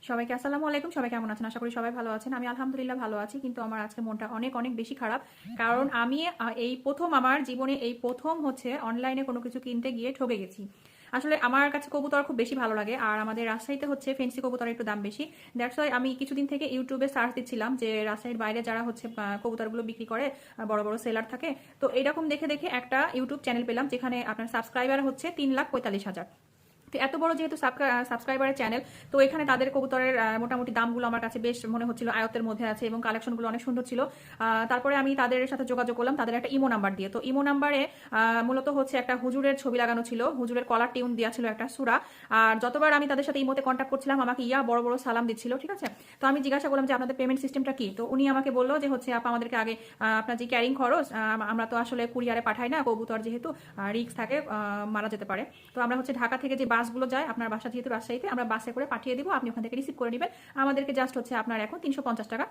সবাইকে আসসালামু আলাইকুম। সবাই কেমন আছেন? আশা করি সবাই ভালো আছেন। আমি আলহামদুলিল্লাহ ভালো আছি। কিন্তু আমার আজকে মনটা অনেক অনেক বেশি খারাপ। কারণ আমি এই প্রথম আমার জীবনে এই প্রথম হচ্ছে অনলাইনে কোনো কিছু কিনতে গিয়ে ঠকে গেছি। আসলে আমার কাছে কবুতর খুব বেশি ভালো লাগে। আর আমাদের রাজশাহীতে হচ্ছে ফেন্সি কবুতরের একটু দাম বেশি। দ্যাটস ওয়াই আমি কিছুদিন থেকে ইউটিউবে সার্চ দিচ্ছিলাম যে রাজশাহীর বাইরে যারা হচ্ছে কবুতরগুলো বিক্রি করে, বড় বড় সেলার থাকে। তো এরকম দেখে দেখে একটা ইউটিউব চ্যানেল পেলাম যেখানে আপনার সাবস্ক্রাইবার হচ্ছে ৩,৪৫,০০০। তো এত বড় যেহেতু সাবস্ক্রাইবারের চ্যানেল, তো এখানে তাদের কবুতরের মোটামুটি দামগুলো আমার কাছে বেশ মনে হচ্ছিল আয়ত্তের মধ্যে আছে এবং কালেকশনগুলো অনেক সুন্দর ছিল। তারপরে আমি তাদের সাথে যোগাযোগ করলাম তাদের একটা ইমো নাম্বার দিয়ে। তো ইমো নাম্বারে মূলত হচ্ছে একটা হুজুরের ছবি লাগানো ছিল, হুজুরের কলার টিউন দেওয়া ছিল একটা সূরা। আর যতবার আমি তাদের সাথে ইমোতে কন্ট্যাক্ট করছিলাম আমাকে বড় বড় সালাম দিচ্ছিল, ঠিক আছে। তো আমি জিজ্ঞাসা করলাম যে আপনাদের পেমেন্ট সিস্টেমটা কি। তো উনি আমাকে বললো যে হচ্ছে আপা আমাদেরকে আগে আপনার যে ক্যারিং খরচ, আমরা তো আসলে কুরিয়ারে পাঠাই না, কবুতর যেহেতু রিস্ক থাকে, মারা যেতে পারে। তো আমরা হচ্ছে ঢাকা থেকে যে বাসগুলো যায়, আপনার বাসা যেহেতু রাজশাহীতে, আমরা বাসে করে পাঠিয়ে দিব, আপনি ওখান থেকে রিসিভ করে নেবেন। আমাদেরকে জাস্ট হচ্ছে আপনার এখন ৩৫০ টাকা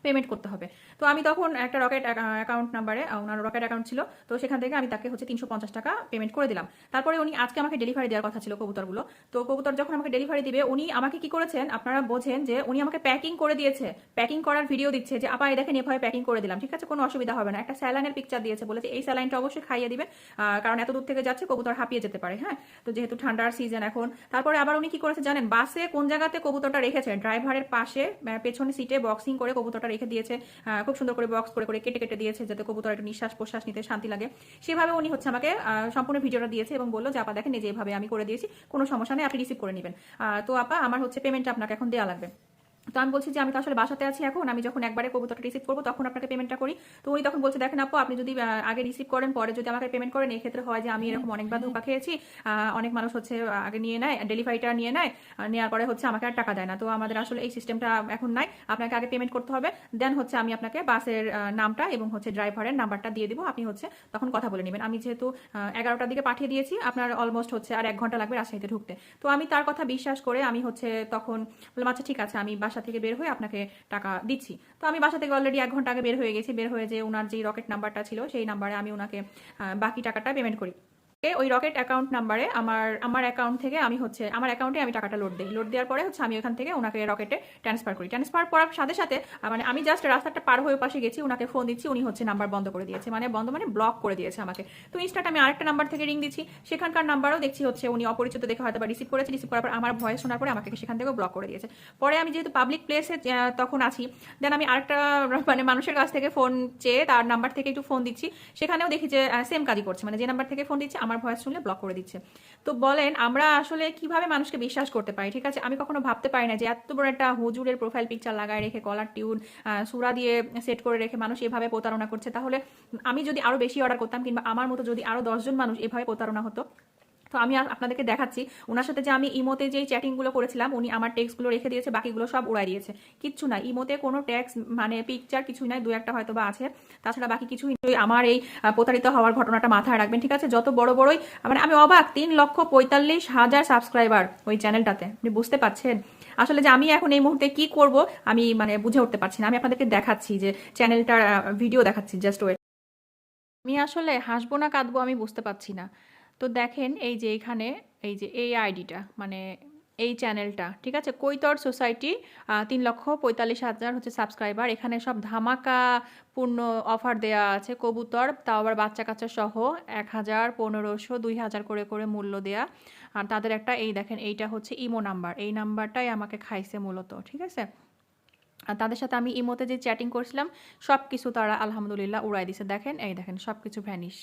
পেমেন্ট করতে হবে। তো আমি তখন একটা রকেট অ্যাকাউন্ট নাম্বারে, ওনার রকেট অ্যাকাউন্ট ছিল, তো সেখান থেকে আমি তাকে হচ্ছে ৩৫০ টাকা পেমেন্ট করে দিলাম। তারপরে উনি আজকে আমাকে ডেলিভারি দেওয়ার কথা ছিল কবুতরগুলো। তো কবুতর যখন আমাকে ডেলিভারি দিবে, উনি আমাকে কি করেছেন আপনারা বোঝেন যে উনি আমাকে প্যাকিং করে দিয়েছে, প্যাকিং করার ভিডিও দিচ্ছে যে আপা এই দেখেন এভাবে প্যাকিং করে দিলাম, ঠিক আছে, কোনো অসুবিধা হবে না। একটা স্যালাইনের পিকচার দিয়েছে, বলেছে এই স্যালাইনটা অবশ্যই খাইয়ে দিবেন, কারণ এত দূর থেকে যাচ্ছে, কবুতর হাঁপিয়ে যেতে পারে। হ্যাঁ, তো যেহেতু ঠান্ডার সিজন এখন। তারপরে আবার উনি কি করেছে জানেন, বাসে কোন জায়গাতে কবুতরটা রেখেছে, ড্রাইভারের পাশে পেছনে সিটে বক্সিং করে কবুতরটা রেখে দিয়েছে। খুব সুন্দর করে বক্স করে করে কেটে কেটে দিয়েছে যাতে কবুতর একটু নিঃশ্বাস প্রশ্বাস নিতে শান্তি লাগে। সেভাবে উনি হচ্ছে আমাকে সম্পূর্ণ ভিডিওটা দিয়েছে এবং বললো যে আপা দেখেন এই যে এভাবে আমি করে দিয়েছি, কোনো সমস্যা নেই, আপনি রিসিভ করে নেবেন। তো আপা আমার হচ্ছে পেমেন্টটা আপনাকে এখন দেওয়া লাগবে। তো আমি বলছি যে আমি তো আসলে বাসাতে আছি এখন, আমি যখন একবারে কবুতরটা রিসিভ করবো তখন আপনাকে পেমেন্টটা করি। তো উনি তখন বলছে দেখেন আপু আপনি যদি আগে রিসিভ করেন পরে যদি আমাকে পেমেন্ট করেন, এই ক্ষেত্রে হয় যে আমি এরকম অনেকবার ধোকা খেয়েছি। অনেক মানুষ হচ্ছে আগে নিয়ে নেয়, ডেলিভারিটা নিয়ে নেয়, নেওয়ার পরে হচ্ছে আমাকে আর টাকা দেয় না। তো আমাদের আসলে এই সিস্টেমটা এখন নাই, আপনাকে আগে পেমেন্ট করতে হবে, দেন হচ্ছে আমি আপনাকে বাসের নামটা এবং হচ্ছে ড্রাইভারের নাম্বারটা দিয়ে দিব, আপনি হচ্ছে তখন কথা বলে নেবেন। আমি যেহেতু 11টার দিকে পাঠিয়ে দিয়েছি, আপনার অলমোস্ট হচ্ছে আর 1 ঘন্টা লাগবে রাজশাহীতে ঢুকতে। তো আমি তার কথা বিশ্বাস করে আমি হচ্ছে তখন বললাম আচ্ছা ঠিক আছে, আমি বাসা থেকে বের হয়ে আপনাকে টাকা দিচ্ছি। তো আমি বাসা থেকে অলরেডি 1 ঘন্টা আগে বের হয়ে গেছি, বের হয়ে যে ওনার যে রকেট নাম্বারটা ছিল সেই নাম্বারে আমি ওনাকে বাকি টাকাটা পেমেন্ট করি। ওই রকেট অ্যাকাউন্ট নাম্বারে আমার আমার অ্যাকাউন্ট থেকে আমি হচ্ছে আমার অ্যাকাউন্টে আমি টাকাটা লোড দিই, লোড দেওয়ার পরে হচ্ছে আমি ওখান থেকে ওনাকে রকেটে ট্রান্সফার করি। ট্রান্সফার করার সাথে সাথে মানে আমি জাস্ট রাস্তাটা পার হয়ে পাশে গেছি, ওনাকে ফোন দিচ্ছি, উনি হচ্ছে নাম্বার বন্ধ করে দিয়েছে, মানে বন্ধ মানে ব্লক করে দিয়েছে আমাকে। তো ইনস্টাট আমি আরেকটা নাম্বার থেকে রিং দিচ্ছি, সেখানকার নাম্বারও দেখছি হচ্ছে উনি অপরিচিত দেখে হয়তো বা রিসিভ করেছে, রিসিভ করার পর আমার ভয়েস শোনার পরে আমাকে সেখান থেকেও ব্লক করে দিয়েছে। পরে আমি যেহেতু পাবলিক প্লেসে তখন আছি, দেন আমি আরেকটা মানে মানুষের কাছ থেকে ফোন চেয়ে তার নাম্বার থেকে একটু ফোন দিচ্ছি, সেখানেও দেখি যে সেম কাজই করছে, মানে যে নাম্বার থেকে ফোন দিচ্ছে আমার ভয়েস শুনলে ব্লক করে দিচ্ছে। তো বলেন আমরা আসলে কিভাবে মানুষকে বিশ্বাস করতে পারি? ঠিক আছে, আমি কখনো ভাবতে পারি না যে এত বড় একটা হুজুরের প্রোফাইল পিকচার লাগায় রেখে কলার টিউন সুরা দিয়ে সেট করে রেখে মানুষ এভাবে প্রতারণা করছে। তাহলে আমি যদি আরো বেশি অর্ডার করতাম কিংবা আমার মতো যদি আরো 10 জন মানুষ এভাবে প্রতারণা হতো। তো আমি আপনাদেরকে দেখাচ্ছি ওনার সাথে যে আমি ইমোতে যে চ্যাটিংগুলো করেছিলাম, উনি আমার টেক্সটগুলো রেখে দিয়েছে, বাকিগুলো সব উড়াই দিয়েছে, কিচ্ছু না ইমোতে, কোনো টেক্স মানে পিকচার কিছুই নাই, দু একটা হয়তো বা আছে, তাছাড়া বাকি কিছুই নেই। আমার এই প্রতারিত হওয়ার ঘটনাটা মাথায় রাখবেন, ঠিক আছে। যত বড় বড়ই মানে আমি অবাক, 3,45,000 সাবস্ক্রাইবার ওই চ্যানেলটাতে, আপনি বুঝতে পারছেন আসলে যে আমি এখন এই মুহূর্তে কি করব আমি মানে বুঝে উঠতে পারছি না। আমি আপনাদেরকে দেখাচ্ছি যে চ্যানেলটার ভিডিও দেখাচ্ছি, জাস্ট ওয়েট। আমি আসলে হাসবো না কাঁদবো আমি বুঝতে পারছি না। তো দেখেন এই যে এখানে এই যে এই আইডিটা মানে এই চ্যানেলটা, ঠিক আছে, কৈতর সোসাইটি, 3,45,000 হচ্ছে সাবস্ক্রাইবার। এখানে সব ধামাকা পূর্ণ অফার দেয়া আছে, কবুতর তাও আবার বাচ্চা কাচ্চা সহ 1,000, 1,500, 2,000 করে করে মূল্য দেয়া। আর তাদের একটা এই দেখেন এইটা হচ্ছে ইমো নাম্বার, এই নাম্বারটাই আমাকে খাইছে মূলত, ঠিক আছে। আর তাদের সাথে আমি ইমোতে যে চ্যাটিং করছিলাম সব কিছু তারা আলহামদুলিল্লাহ উড়াই দিছে, দেখেন এই দেখেন সব কিছু ভ্যানিশ।